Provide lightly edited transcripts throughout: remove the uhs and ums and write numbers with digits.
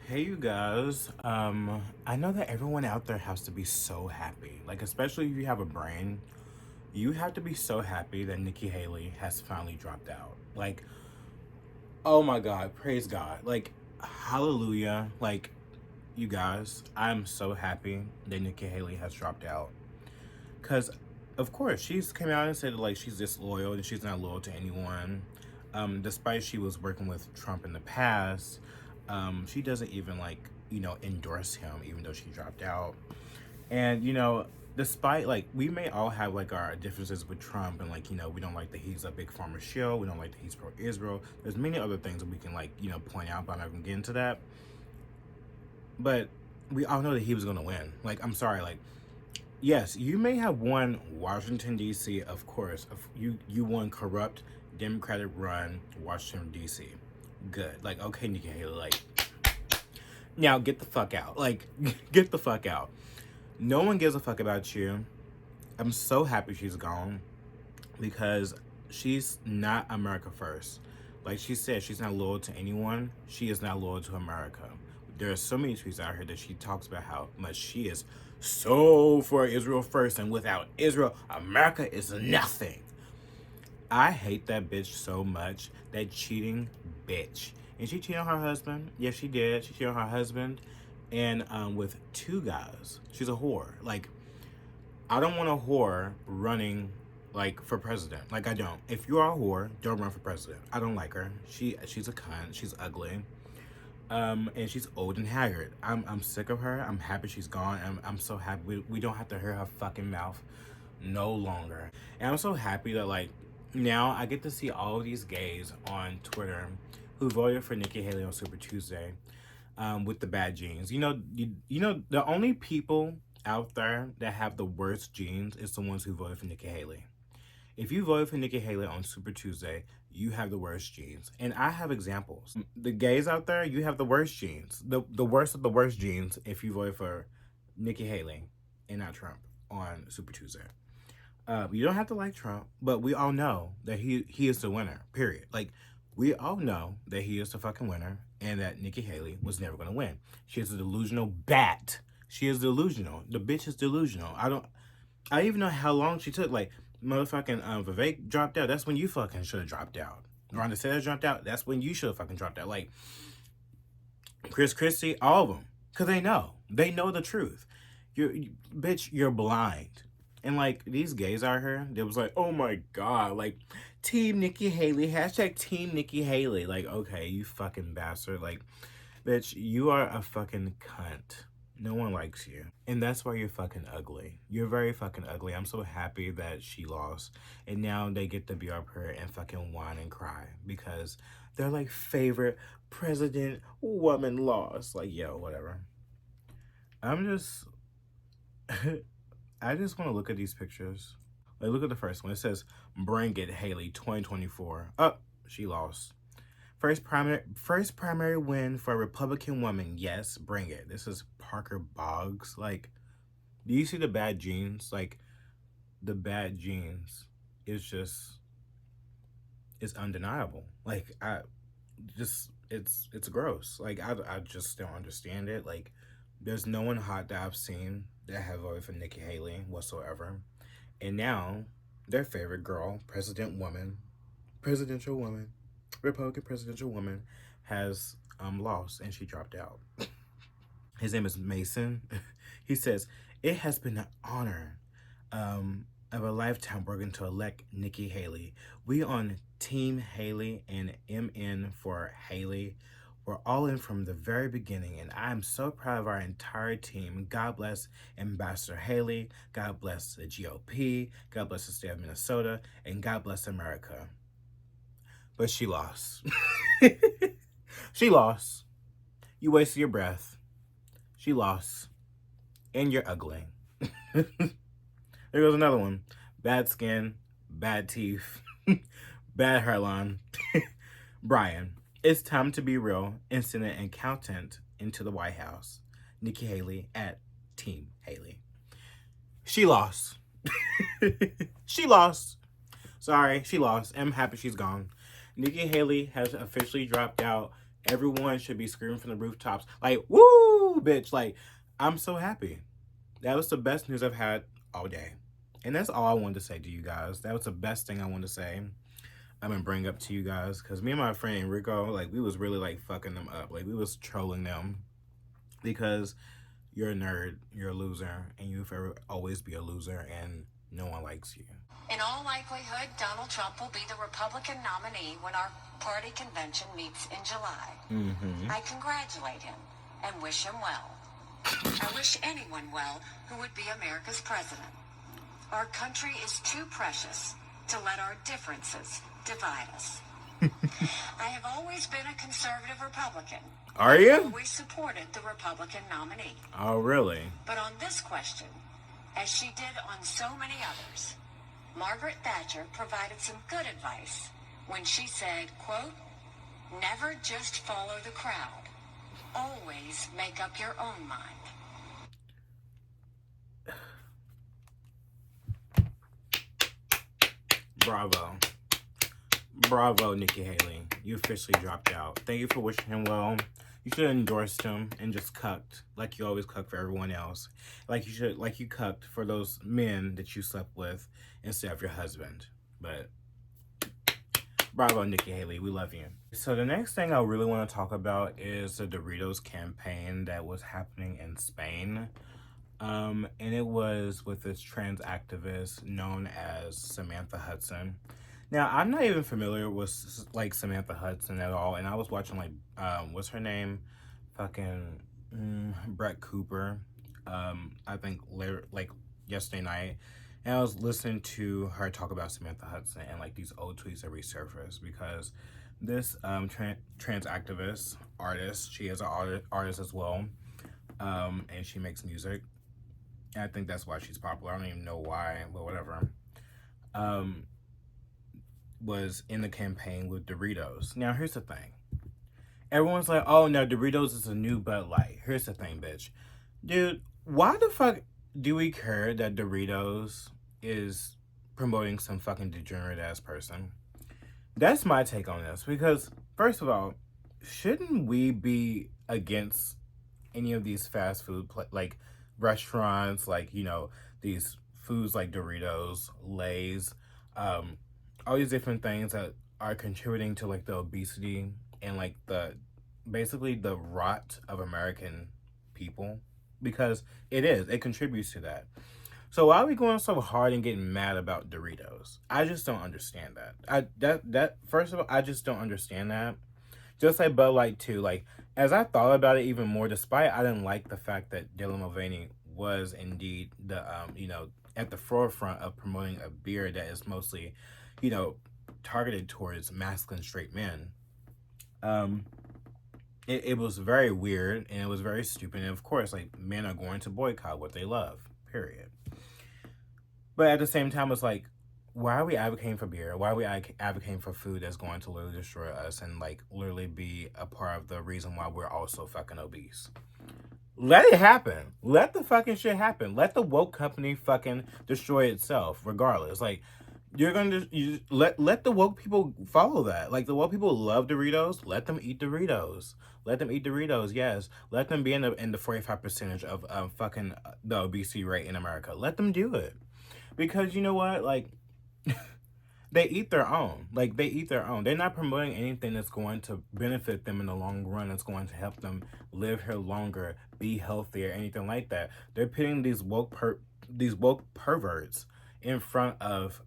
Hey you guys, I know that everyone out there has to be so happy. Like especially if you have a brain, you have to be so happy that Nikki Haley has finally dropped out. Like, oh my god, praise God. Like, hallelujah. Like, you guys, I'm so happy that Nikki Haley has dropped out. Cause of course she's came out and said like she's disloyal and she's not loyal to anyone. Despite she was working with Trump in the past, she doesn't even endorse him even though she dropped out. And despite like we may all have like our differences with Trump and we don't like that he's a big farmer shill, we don't like that he's pro Israel. There's many other things that we can point out, but I'm not gonna get into that. But we all know that he was gonna win. Like I'm sorry, like yes, you may have won Washington D.C. Of course, you won corrupt Democratic run Washington D.C. Good, like okay, Nikki Haley, like now get the fuck out, like get the fuck out. No one gives a fuck about you. I'm so happy she's gone because she's not America first. Like she said, she's not loyal to anyone. She is not loyal to America. There are so many tweets out here that she talks about how much she is so for Israel first, and without Israel, America is nothing. I hate that bitch so much. That cheating bitch. And she cheated on her husband. Yes, she did. She cheated on her husband and with two guys. She's a whore. Like, I don't want a whore running like for president. Like I don't. If you are a whore, don't run for president. I don't like her. She's a cunt. She's ugly. And she's old and haggard. I'm sick of her. I'm happy she's gone. I'm so happy we don't have to hear her fucking mouth no longer. And I'm so happy that like now I get to see all of these gays on Twitter who voted for Nikki Haley on Super Tuesday with the bad genes. You know the only people out there that have the worst genes is the ones who voted for Nikki Haley. If you voted for Nikki Haley on Super Tuesday, you have the worst genes. And I have examples. The gays out there, you have the worst genes. The worst of the worst genes if you voted for Nikki Haley and not Trump on Super Tuesday. You don't have to like Trump, but we all know that he is the winner, period. Like, we all know that he is the fucking winner and that Nikki Haley was never going to win. She is a delusional bat. She is delusional. The bitch is delusional. I don't even know how long she took. Like, motherfucking Vivek dropped out. That's when you fucking should have dropped out. Ron DeSantis dropped out. That's when you should have fucking dropped out. Like, Chris Christie, all of them. Because they know. They know the truth. Bitch, you're blind. And, like, these gays out here, they was like, oh my God, like, Team Nikki Haley, hashtag Team Nikki Haley. Like, okay, you fucking bastard. Like, bitch, you are a fucking cunt. No one likes you. And that's why you're fucking ugly. You're very fucking ugly. I'm so happy that she lost. And now they get to be up here and fucking whine and cry because their like favorite president woman lost. Like, yo, whatever. I'm just I just want to look at these pictures. Like, look at the first one. It says, "Bring it, Haley, 2024." Oh, she lost. First primary win for a Republican woman. Yes, bring it. This is Parker Boggs. Like, do you see the bad genes? Like, the bad genes is just it's undeniable. Like, it's gross. Like, I just don't understand it. Like, there's no one hot that I've seen that have voted for Nikki Haley whatsoever. And now their favorite girl, presidential woman, Republican presidential woman, has lost and she dropped out. His name is Mason. He says, "It has been an honor of a lifetime working to elect Nikki Haley. We on Team Haley and MN for Haley. We're all in from the very beginning, and I'm so proud of our entire team. God bless Ambassador Haley. God bless the GOP. God bless the state of Minnesota. And God bless America." But she lost. She lost. You wasted your breath. She lost. And you're ugly. There goes another one. Bad skin, bad teeth, bad hairline. Brian, it's time to be real and send an accountant into the White House. Nikki Haley at Team Haley. She lost. She lost. Sorry, she lost. I'm happy she's gone. Nikki Haley has officially dropped out, Everyone should be screaming from the rooftops, like, woo, bitch. Like, I'm so happy. That was the best news I've had all day. And that's all I wanted to say to you guys. That was the best thing I wanted to say. I'm gonna bring up to you guys. Cause me and my friend Enrico, like, we was really like fucking them up. Like, we was trolling them. Because you're a nerd, you're a loser, and you'll forever always be a loser, and no one likes you. In all likelihood, Donald Trump will be the Republican nominee when our party convention meets in July. I congratulate him and wish him well. I wish anyone well who would be America's president. Our country is too precious to let our differences divide us. I have always been a conservative Republican. Are you? I've always supported the Republican nominee. Oh, really? But on this question, as she did on so many others, Margaret Thatcher provided some good advice when she said, quote, "Never just follow the crowd. Always make up your own mind." Bravo. Bravo, Nikki Haley. You officially dropped out. Thank you for wishing him well. You should have endorsed him and just cucked like you always cuck for everyone else. Like you cucked for those men that you slept with instead of your husband. But bravo, Nikki Haley. We love you. So the next thing I really want to talk about is the Doritos campaign that was happening in Spain. And it was with this trans activist known as Samantha Hudson. Now, I'm not even familiar with, like, Samantha Hudson at all, and I was watching, like, what's her name? Fucking Brett Cooper, I think, later, like, yesterday night, and I was listening to her talk about Samantha Hudson and, like, these old tweets that resurfaced, because this trans activist, artist, she is an artist as well, and she makes music, and I think that's why she's popular. I don't even know why, but whatever. Was in the campaign with Doritos. Now, here's the thing. Everyone's like, oh, no, Doritos is a new Bud Light. Here's the thing, bitch. Dude, why the fuck do we care that Doritos is promoting some fucking degenerate-ass person? That's my take on this. Because, first of all, shouldn't we be against any of these fast food, like, restaurants, like, you know, these foods like Doritos, Lay's, all these different things that are contributing to, like, the obesity and, like, basically the rot of American people, because it contributes to that. So why are we going so hard and getting mad about Doritos? I just don't understand that. First of all, I just don't understand that. Just like Bud Light too. Like, as I thought about it even more, despite I didn't like the fact that Dylan Mulvaney was indeed the at the forefront of promoting a beer that is mostly, targeted towards masculine straight men. It was very weird, and it was very stupid, and of course, like, men are going to boycott what they love, period. But at the same time, it's like, why are we advocating for beer? Why are we advocating for food that's going to literally destroy us and, like, literally be a part of the reason why we're also fucking obese? Let it happen. Let the fucking shit happen. Let the woke company fucking destroy itself, regardless. Like, let the woke people follow that. Like, the woke people love Doritos. Let them eat Doritos. Let them eat Doritos. Yes. Let them be in the 45% of fucking the obesity rate in America. Let them do it, because you know what? Like, they eat their own. Like, they eat their own. They're not promoting anything that's going to benefit them in the long run. That's going to help them live here longer, be healthier, anything like that. They're putting these woke perverts in front of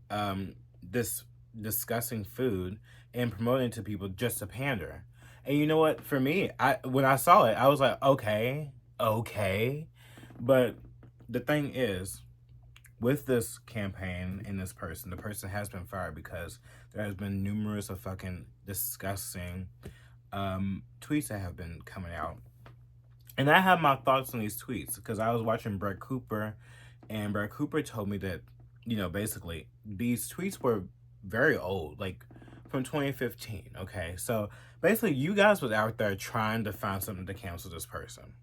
this disgusting food and promoting it to people just to pander. And you know what? For me, when I saw it, I was like, okay. But the thing is, with this campaign and this person, the person has been fired because there has been numerous of fucking disgusting tweets that have been coming out. And I have my thoughts on these tweets because I was watching Brett Cooper, and Brett Cooper told me that, basically these tweets were very old, like from 2015, okay? So basically you guys was out there trying to find something to cancel this person.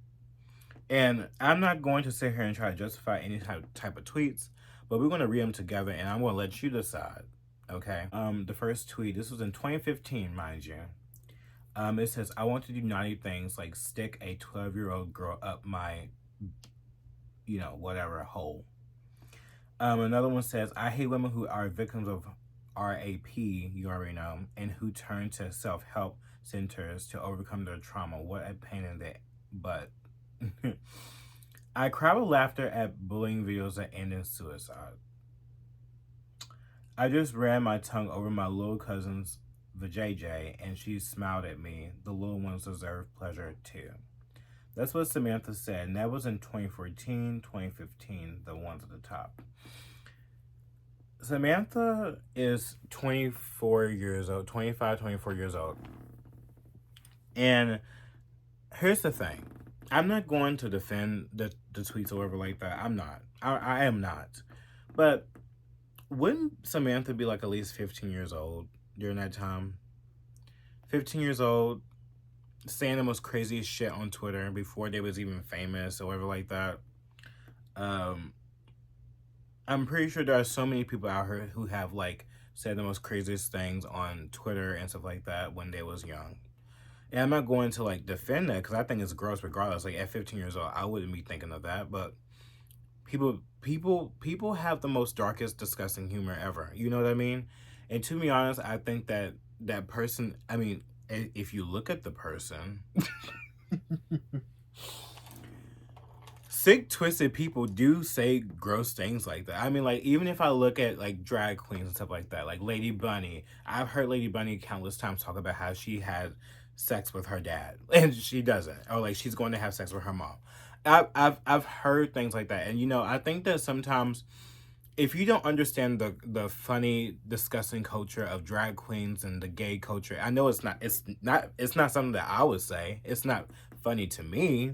And I'm not going to sit here and try to justify any type of tweets, but we're going to read them together, and I'm going to let you decide, okay? The first tweet, this was in 2015, mind you. It says, I want to do naughty things like stick a 12-year-old girl up my, whatever, hole. Another one says, I hate women who are victims of RAP, you already know, and who turn to self-help centers to overcome their trauma. What a pain in the butt. I cry with laughter at bullying videos that end in suicide. I just ran my tongue over my little cousin's vajayjay, and she smiled at me. The little ones deserve pleasure too. That's what Samantha said, and that was in 2014, 2015, the ones at the top. Samantha is 24 years old, 25, 24 years old. And here's the thing. I'm not going to defend the tweets or whatever like that. I'm not. I am not. But wouldn't Samantha be like at least 15 years old during that time? 15 years old, saying the most craziest shit on Twitter before they was even famous or whatever like that. I'm pretty sure there are so many people out here who have like said the most craziest things on Twitter and stuff like that when they was young. And I'm not going to like defend that because I think it's gross regardless. Like at 15 years old, I wouldn't be thinking of that. But people have the most darkest, disgusting humor ever. You know what I mean? And to be honest, I think that person, I mean, if you look at the person, sick, twisted people do say gross things like that. I mean, like, even if I look at, like, drag queens and stuff like that, like Lady Bunny, I've heard Lady Bunny countless times talk about how she had sex with her dad, and she doesn't. Or, like, she's going to have sex with her mom. I've heard things like that. And, I think that sometimes if you don't understand the funny, disgusting culture of drag queens and the gay culture, I know it's not something that I would say. It's not funny to me.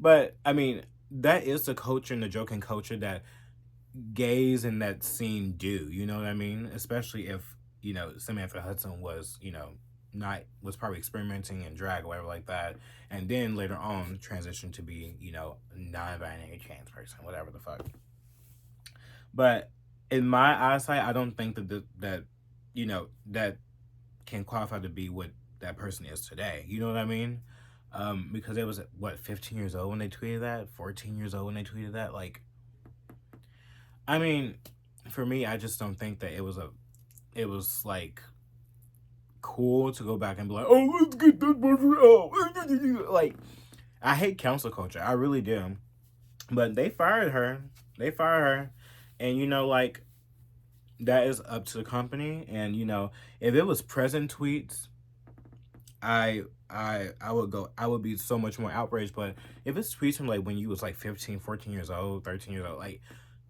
But, I mean, that is the culture and the joking culture that gays in that scene do. You know what I mean? Especially if, Samantha Hudson was, was probably experimenting in drag or whatever like that. And then later on transitioned to be, non-binary trans person, whatever the fuck. But in my eyesight, I don't think that can qualify to be what that person is today. You know what I mean? Because it was, 15 years old when they tweeted that? 14 years old when they tweeted that? Like, I mean, for me, I just don't think that it was, like, cool to go back and be like, oh, let's get that person out. Like, I hate cancel culture. I really do. But they fired her. And, like, that is up to the company. And, if it was present tweets, I would be so much more outraged. But if it's tweets from like when you was like 15, 14 years old, 13 years old, like,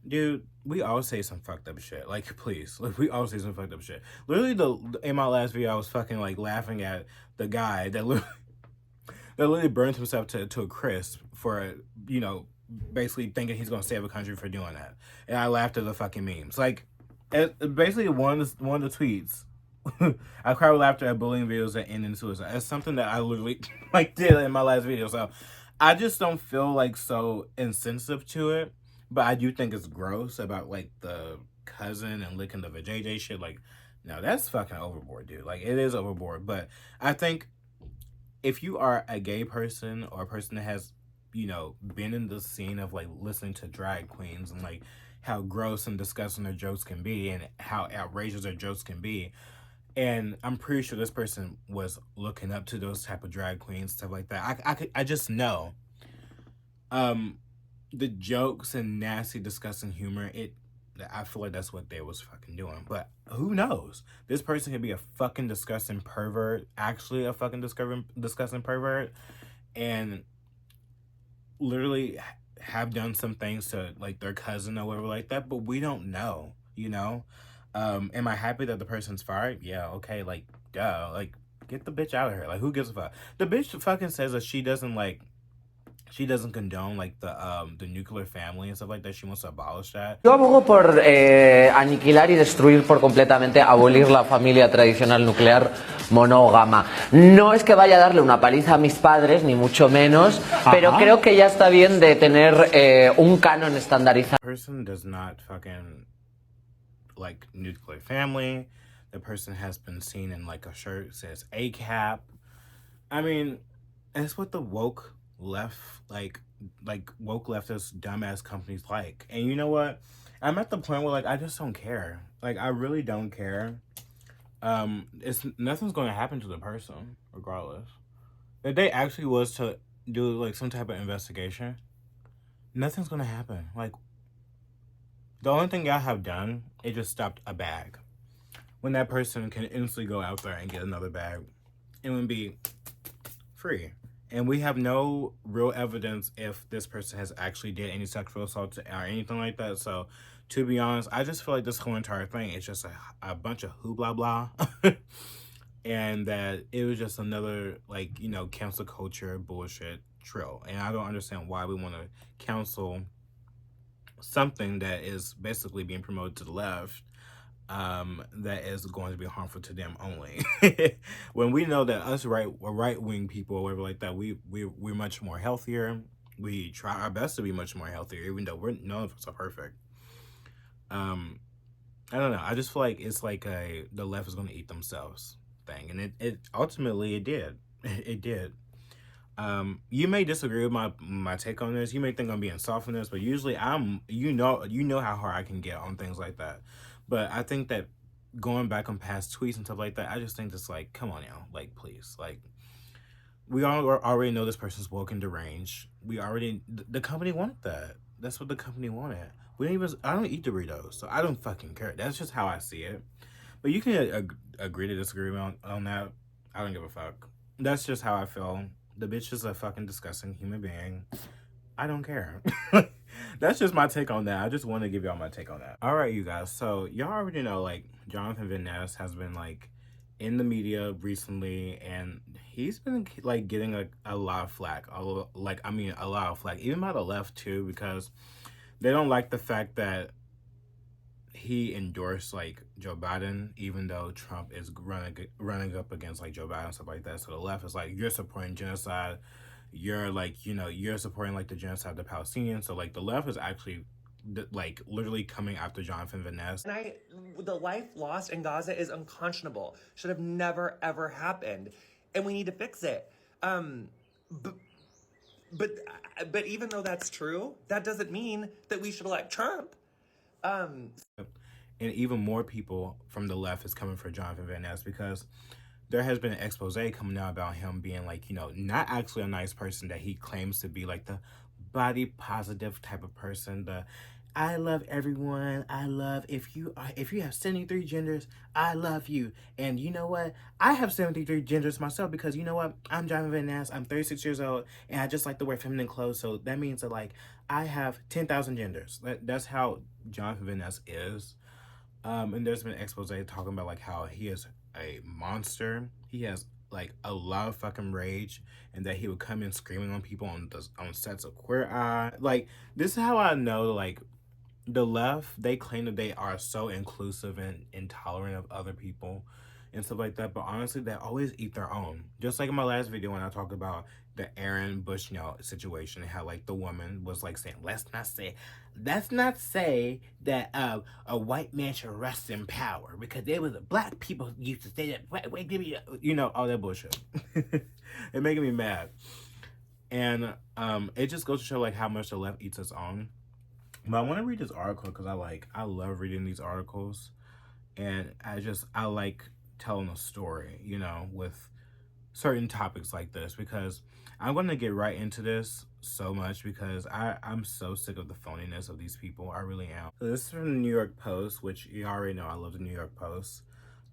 dude, we all say some fucked up shit. Like, please, like, we all say some fucked up shit. Literally, in my last video, I was fucking like laughing at the guy that literally burned himself to a crisp for, basically thinking he's gonna save a country for doing that. And I laughed at the fucking memes. Like, basically one of the tweets. I cry with laughter at bullying videos that end in suicide. It's something that I literally like did in my last video. So I just don't feel like so insensitive to it. But I do think it's gross about like the cousin and licking the vajayjay shit. Like, no, that's fucking overboard, dude. Like, it is overboard. But I think if you are a gay person or a person that has, been in the scene of like listening to drag queens and like how gross and disgusting their jokes can be and how outrageous their jokes can be. And I'm pretty sure this person was looking up to those type of drag queens, stuff like that. I just know. The jokes and nasty, disgusting humor, I feel like that's what they was fucking doing. But who knows? This person could be a fucking disgusting pervert, actually a fucking disgusting pervert, and literally have done some things to like their cousin or whatever like that, but we don't know, Am I happy that the person's fired? Yeah, okay, like, duh, like, get the bitch out of here. Like, who gives a fuck? The bitch fucking says that she doesn't condone, like, the nuclear family and stuff like that. She wants to abolish that. Yo abogo por aniquilar y destruir por completamente, abolir la familia tradicional nuclear monógama. No es que vaya a darle una paliza a mis padres, ni mucho menos, pero creo que ya está bien de tener un canon estandarizado. Person does not fucking like nuclear family. The person has been seen in like a shirt that says ACAP. I mean, it's what the woke left, like woke leftist dumbass companies like. And you know what? I'm at the point where like I just don't care. Like I really don't care. It's nothing's going to happen to the person regardless. If they actually was to do like some type of investigation, nothing's going to happen. Like the only thing y'all have done, it just stopped a bag. When that person can instantly go out there and get another bag, it would be free. And we have no real evidence if this person has actually did any sexual assault or anything like that. So, to be honest, I just feel like this whole entire thing is just a bunch of hoopla blah. And that it was just another, like, you know, cancel culture bullshit drill. And I don't understand why we want to cancel something that is basically being promoted to the left, that is going to be harmful to them only. When we know that us right wing people or whatever like that, we're much more healthier. We try our best to be much more healthier, even though none of us are perfect. I don't know. I just feel like it's like the left is going to eat themselves thing, and it ultimately it did. It did. You may disagree with my take on this. You may think I'm being soft on this, but usually you know how hard I can get on things like that. But I think that going back on past tweets and stuff like that, I just think it's like, come on now, like please, like we all already know this person's woke and deranged. We already the company wanted that. That's what the company wanted. We don't even. I don't eat Doritos, so I don't fucking care. That's just how I see it. But you can agree to disagree on that. I don't give a fuck. That's just how I feel. The bitch is a fucking disgusting human being. I don't care. That's just my take on that. I just want to give y'all my take on that. All right, you guys. So y'all already know, like, Jonathan Van Ness has been like in the media recently, and he's been like getting a lot of flack. A lot of flack, even by the left too, because they don't like the fact that he endorsed like Joe Biden, even though Trump is running up against like Joe Biden and stuff like that. So the left is like, you're supporting genocide. You're like, you know, you're supporting like the genocide of the Palestinians. So like the left is actually like literally coming after Jonathan Van Ness. And the life lost in Gaza is unconscionable. Should have never ever happened, and we need to fix it. But even though that's true, that doesn't mean that we should elect Trump. And even more people from the left is coming for Jonathan Van Ness because there has been an expose coming out about him being like, you know, not actually a nice person, that he claims to be like the body positive type of person, the I love everyone. I love if you have 73 genders, I love you. And you know what? I have 73 genders myself because you know what? I'm Jonathan Van Ness. I'm 36 years old and I just like to wear feminine clothes. So that means that like I have 10,000 genders. That's how Jonathan Van Ness is. And there's been an expose talking about like how he is a monster. He has like a lot of fucking rage, and that he would come in screaming on people on sets of Queer Eye. Like this is how I know like the left, they claim that they are so inclusive and intolerant of other people and stuff like that, but honestly they always eat their own. Just like in my last video when I talked about the Aaron Bushnell situation and how like the woman was like saying, let's not say that a white man should rest in power because there was black people used to say that, wait, give me, you know, all that bullshit. It making me mad. And it just goes to show like how much the left eats its own. But I want to read this article because I love reading these articles, and I like telling a story, you know, with certain topics like this, because I'm going to get right into this so much because I'm so sick of the phoniness of these people. I really am. So this is from the New York Post, which you already know I love the New York Post.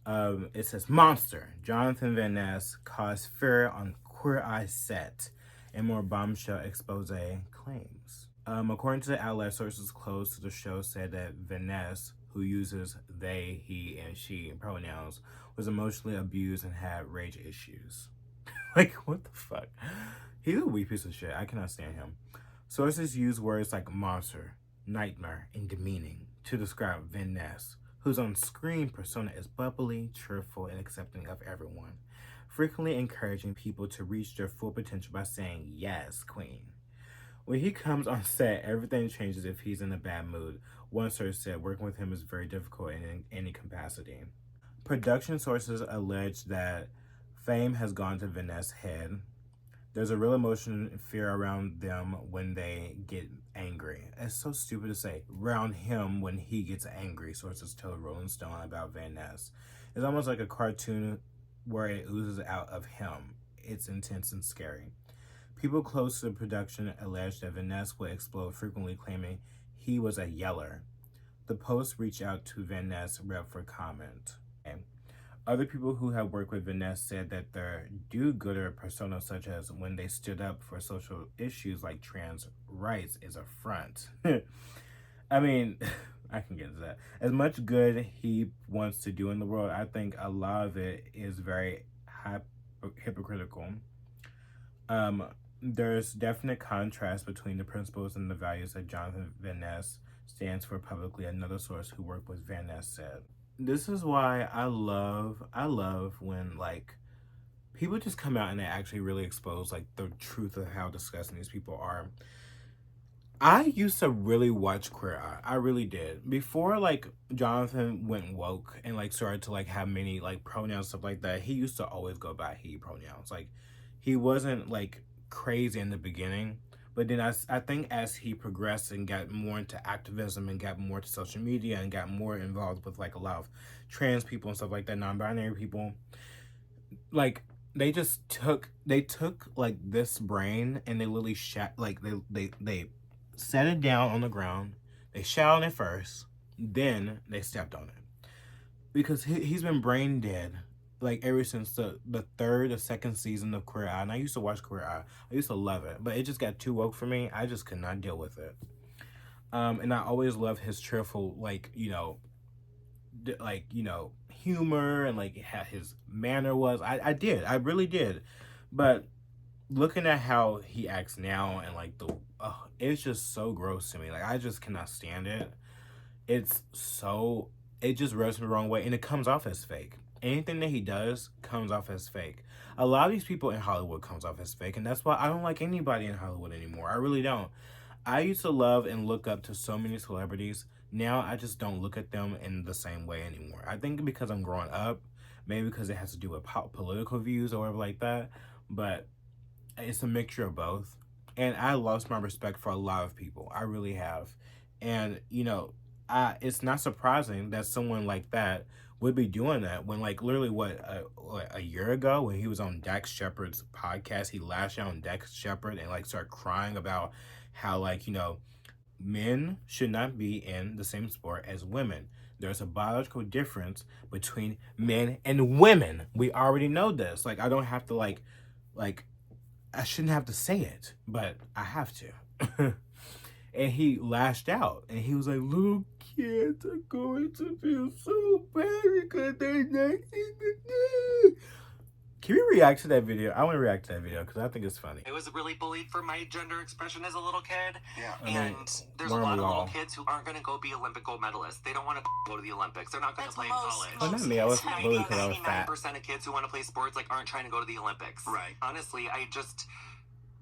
It says, Monster, Jonathan Van Ness caused fear on Queer Eye set, and more bombshell expose claims. According to the outlet, sources close to the show said that Van Ness, who uses they, he, and she pronouns, was emotionally abused and had rage issues. Like, what the fuck? He's a weak piece of shit. I cannot stand him. Sources use words like monster, nightmare, and demeaning to describe Van Ness, whose on-screen persona is bubbly, cheerful, and accepting of everyone, frequently encouraging people to reach their full potential by saying, yes, queen. When he comes on set, everything changes if he's in a bad mood. One source said working with him is very difficult in any capacity. Production sources allege that fame has gone to Vanessa's head. There's a real emotion and fear around them when they get angry. It's so stupid to say. Around him when he gets angry, sources told Rolling Stone about Van Ness. It's almost like a cartoon where it oozes out of him. It's intense and scary. People close to the production alleged that Van Ness would explode, frequently claiming he was a yeller. The Post reached out to Van Ness rep for comment. Other people who have worked with Van Ness said that their do-gooder persona, such as when they stood up for social issues like trans rights, is a front. I mean, I can get into that. As much good he wants to do in the world, I think a lot of it is very hypocritical. There's definite contrast between the principles and the values that Jonathan Van Ness stands for publicly, another source who worked with Van Ness said. This is why I love when like people just come out and they actually really expose like the truth of how disgusting these people are. I used to really watch Queer Eye. I really did. Before like Jonathan went woke and like started to like have many like pronouns, stuff like that, he used to always go by he pronouns. Like he wasn't like crazy in the beginning. But then I think as he progressed and got more into activism and got more to social media and got more involved with like a lot of trans people and stuff like that, non-binary people, like they took like this brain and they literally they set it down on the ground, they shat on it first, then they stepped on it. Because he's been brain dead like ever since the second season of Queer Eye. And I used to watch Queer Eye. I used to love it, but it just got too woke for me. I just could not deal with it. And I always loved his cheerful, like, humor and like how his manner was. I really did. But looking at how he acts now and like it's just so gross to me. Like I just cannot stand it. It just rubs me the wrong way, and it comes off as fake. Anything that he does comes off as fake. A lot of these people in Hollywood comes off as fake, and that's why I don't like anybody in Hollywood anymore. I really don't. I used to love and look up to so many celebrities. Now I just don't look at them in the same way anymore. I think because I'm growing up, maybe because it has to do with political views or whatever like that, but it's a mixture of both. And I lost my respect for a lot of people. I really have. And, it's not surprising that someone like that would be doing that when like literally a year ago when he was on Dax Shepard's podcast, he lashed out on Dax Shepard and like started crying about how like, men should not be in the same sport as women. There's a biological difference between men and women. We already know this. Like I don't have to like I shouldn't have to say it, but I have to. And he lashed out and he was like, little kids are going to feel so bad because they're not in the. Can we react to that video? I want to react to that video because I think it's funny. I was really bullied for my gender expression as a little kid. Yeah. And there's a lot of little kids who aren't going to go be Olympic gold medalists. They don't want to go to the Olympics. They're not going to play in college. Well, not me. I was bullied because I was fat. 99% of kids who want to play sports like aren't trying to go to the Olympics. Right. Honestly,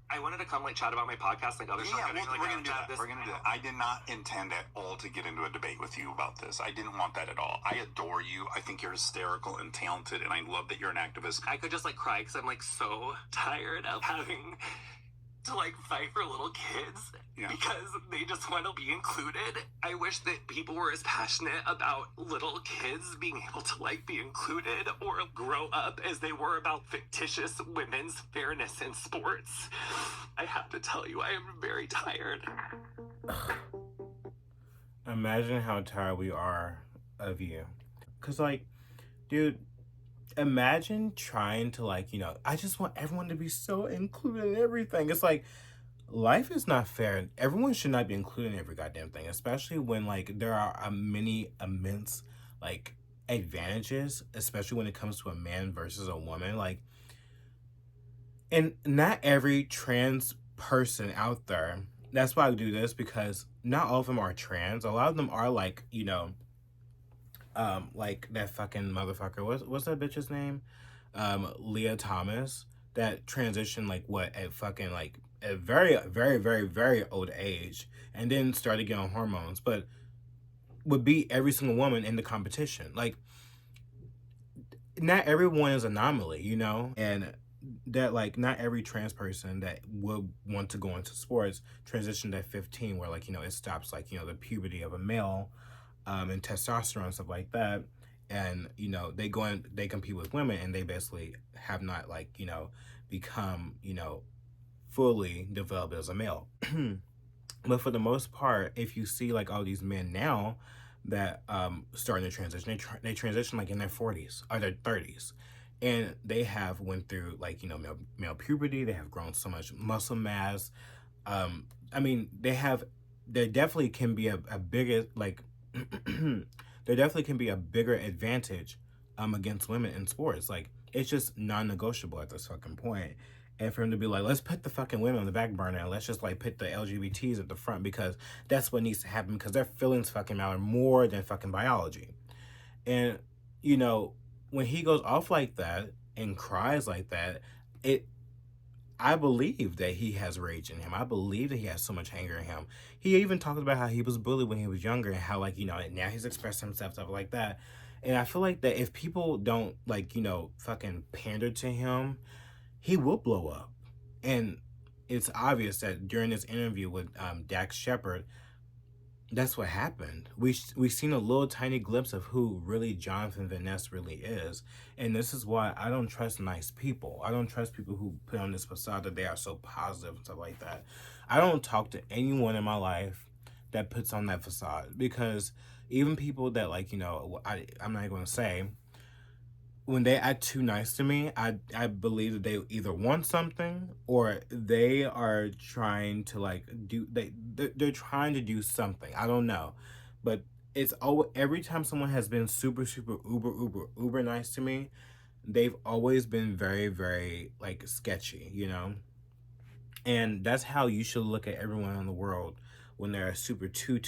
I wanted to come chat about my podcast like other stuff. Yeah, we're going to do that. We're going to do that. I did not intend at all to get into a debate with you about this. I didn't want that at all. I adore you. I think you're hysterical and talented, and I love that you're an activist. I could just cry because I'm so tired of having to fight for little kids because they just want to be included. I wish that people were as passionate about little kids being able to be included or grow up as they were about fictitious women's fairness in sports. I have to tell you, I am very tired. Imagine how tired we are of you. Because dude, imagine trying to I just want everyone to be so included in everything. It's life is not fair. Everyone should not be included in every goddamn thing, especially when there are many immense advantages, especially when it comes to a man versus a woman. And not every trans person out there. That's why I do this, because not all of them are trans. A lot of them are that fucking motherfucker. What's that bitch's name? Leah Thomas. That transitioned at fucking a very, very, very, very old age, and then started getting on hormones, but would beat every single woman in the competition. not everyone is an anomaly, you know, and that like not every trans person that would want to go into sports transitioned at 15, where like, you know, it stops like, you know, the puberty of a male, and testosterone and stuff like that, and you know they go in, they compete with women, and they basically have not like, you know, become, you know, fully developed as a male. But for the most part, if you see like all these men now that starting to transition, they transition like in their 40s or their 30s, and they have went through like, you know, male puberty. They have grown so much muscle mass. I mean, there definitely can be a bigger like there definitely can be a bigger advantage against women in sports. Like it's just non-negotiable at this fucking point. And for him to be like, let's put the fucking women on the back burner and let's just like put the LGBTs at the front because that's what needs to happen because their feelings fucking matter more than fucking biology. And you know, when he goes off like that and cries like that, it I believe that he has rage in him. I believe that he has so much anger in him. He even talked about how he was bullied when he was younger and how, like, you know, now he's expressing himself, stuff like that. And I feel like that if people don't, like, you know, fucking pander to him, he will blow up. And it's obvious that during this interview with Dax Shepard, that's what happened. We've seen a little tiny glimpse of who really Jonathan Van Ness really is. And this is why I don't trust nice people. I don't trust people who put on this facade that they are so positive and stuff like that. I don't talk to anyone in my life that puts on that facade, because even people that, like, you know, I'm not going to say, when they act too nice to me, I believe that they either want something or they are trying to like they're trying to do something. I don't know, but it's always, every time someone has been super uber nice to me, they've always been very very like sketchy, you know. And that's how you should look at everyone in the world when they're super too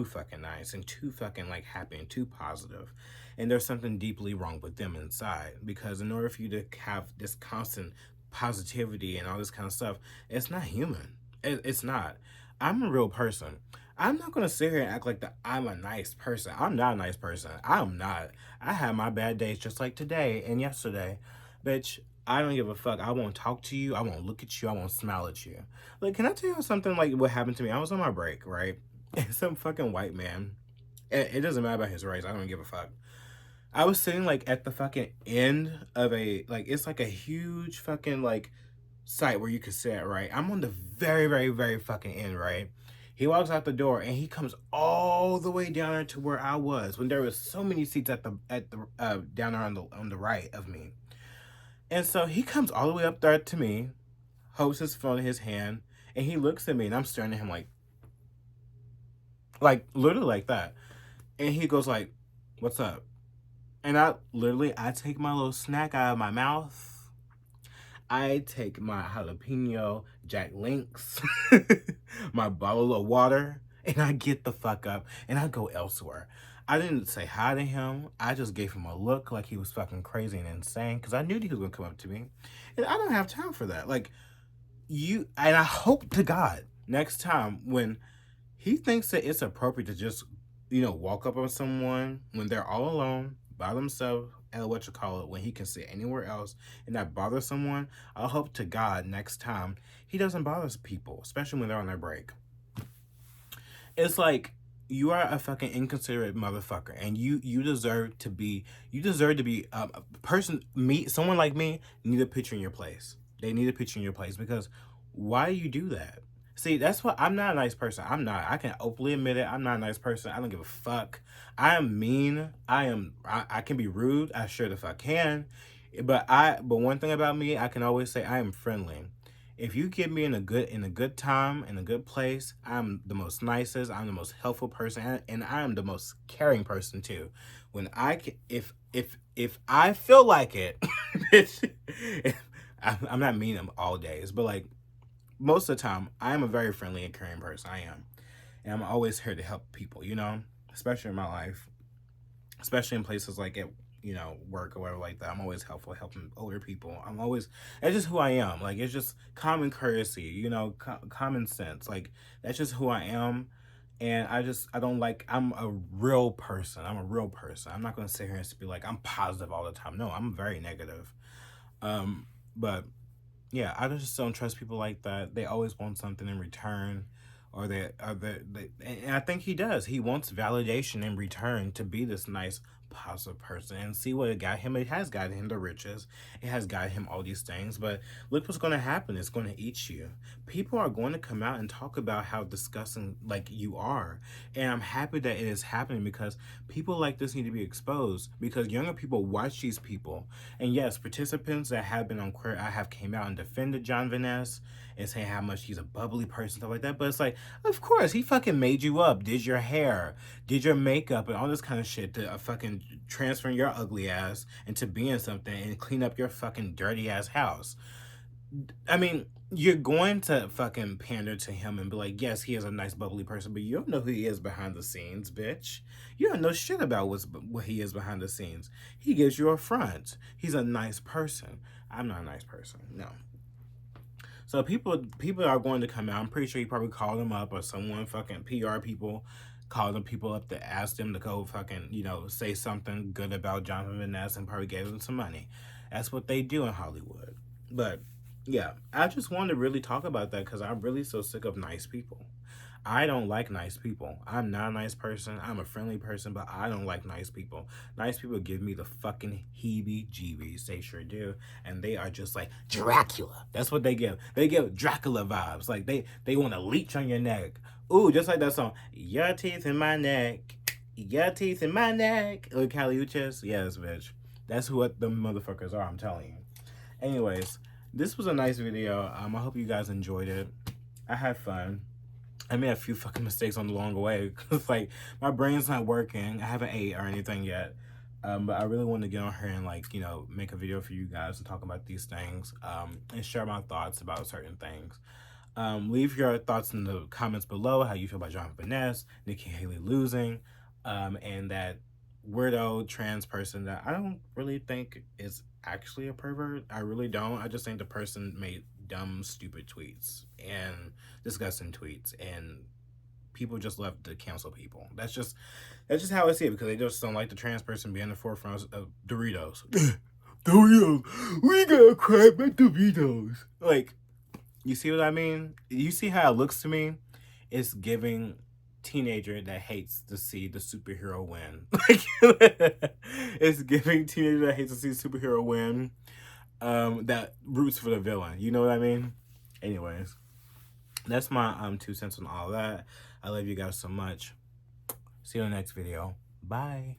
fucking nice and too fucking like happy and too positive. And there's something deeply wrong with them inside, because in order for you to have this constant positivity and all this kind of stuff, it's not human. It's not. I'm a real person. I'm not gonna sit here and act like that I'm a nice person. I'm not a nice person. I'm not. I have my bad days just like today and yesterday. Bitch, I don't give a fuck. I won't talk to you. I won't look at you. I won't smile at you. Like, can I tell you something like what happened to me? I was on my break, right? And some fucking white man, it doesn't matter about his race. I don't give a fuck. I was sitting like at the fucking end of it's like a huge fucking like site where you could sit, right? I'm on the very, very, very fucking end, right? He walks out the door and he comes all the way down there to where I was when there was so many seats at the down there on the right of me. And so he comes all the way up there to me, holds his phone in his hand, and he looks at me and I'm staring at him like literally like that. And he goes like, "What's up?" And I take my little snack out of my mouth. I take my jalapeno Jack Links, my bottle of water, and I get the fuck up and I go elsewhere. I didn't say hi to him. I just gave him a look like he was fucking crazy and insane, because I knew that he was gonna come up to me. And I don't have time for that. Like, and I hope to God next time when he thinks that it's appropriate to just, you know, walk up on someone when they're all alone by themselves, and when he can sit anywhere else and not bother someone, I hope to God next time he doesn't bother people, especially when they're on their break. It's like, you are a fucking inconsiderate motherfucker, and you deserve to be a person. Someone like me need a picture in your place. They need a picture in your place, because why do you do that? See, that's what, I'm not a nice person. I'm not. I can openly admit it. I'm not a nice person. I don't give a fuck. I am mean. I can be rude. I sure the fuck can. But one thing about me, I can always say I am friendly. If you get me in a good time, in a good place, I'm the most nicest, I'm the most helpful person, and I am the most caring person too. When if I feel like it, I'm not mean all days, but like, most of the time, I am a very friendly and caring person. I am. And I'm always here to help people, you know? Especially in my life. Especially in places like at, you know, work or whatever like that. I'm always helpful, helping older people. That's just who I am. Like, it's just common courtesy, you know, common sense. Like, that's just who I am. And I don't like, I'm a real person. I'm a real person. I'm not going to sit here and be like, I'm positive all the time. No, I'm very negative. But yeah, I just don't trust people like that. They always want something in return, or and I think he does. He wants validation in return to be this nice, positive person. And see what it got him. It has gotten him the riches. It has got him all these things. But look what's going to happen. It's going to eat you. People are going to come out and talk about how disgusting like you are. And I'm happy that it is happening, because people like this need to be exposed, because younger people watch these people. And yes, participants that have been on Queer I have came out and defended John Vaness and saying how much he's a bubbly person, stuff like that. But it's like, of course, he fucking made you up, did your hair, did your makeup, and all this kind of shit to fucking transfer your ugly ass into being something and clean up your fucking dirty ass house. I mean, you're going to fucking pander to him and be like, yes, he is a nice, bubbly person, but you don't know who he is behind the scenes, bitch. You don't know shit about what he is behind the scenes. He gives you a front. He's a nice person. I'm not a nice person. No. So people are going to come out. I'm pretty sure he probably called them up, or someone fucking PR people called them people up to ask them to go fucking, say something good about Jonathan Van Ness, and probably gave them some money. That's what they do in Hollywood. But yeah, I just wanted to really talk about that, because I'm really so sick of nice people. I don't like nice people. I'm not a nice person. I'm a friendly person, but I don't like nice people. Nice people give me the fucking heebie-jeebies. They sure do. And they are just like Dracula. That's what they give. They give Dracula vibes. Like they want to leech on your neck. Ooh, just like that song. Your teeth in my neck. Your teeth in my neck. Look, Caliuchis. Yes, bitch. That's what the motherfuckers are, I'm telling you. Anyways, this was a nice video. I hope you guys enjoyed it. I had fun. I made a few fucking mistakes on the long way, because like my brain's not working. I haven't ate or anything yet, but I really want to get on here and make a video for you guys and talk about these things, and share my thoughts about certain things. Leave your thoughts in the comments below, how you feel about Jonathan Van Ness, Nikki Haley losing, and that weirdo trans person that I don't really think is actually a pervert. I really don't. I just think the person made dumb, stupid tweets and disgusting tweets, and people just love to cancel people. That's just how I see it, because they just don't like the trans person being in the forefront of Doritos. Doritos, we gotta crack my Doritos. Like, you see what I mean? You see how it looks to me? It's giving teenager that hates to see the superhero win. Like, it's giving teenager that hates to see the superhero win, that roots for the villain. You know what I mean? Anyways, that's my 2 cents on all that. I love you guys so much. See you in the next video. Bye.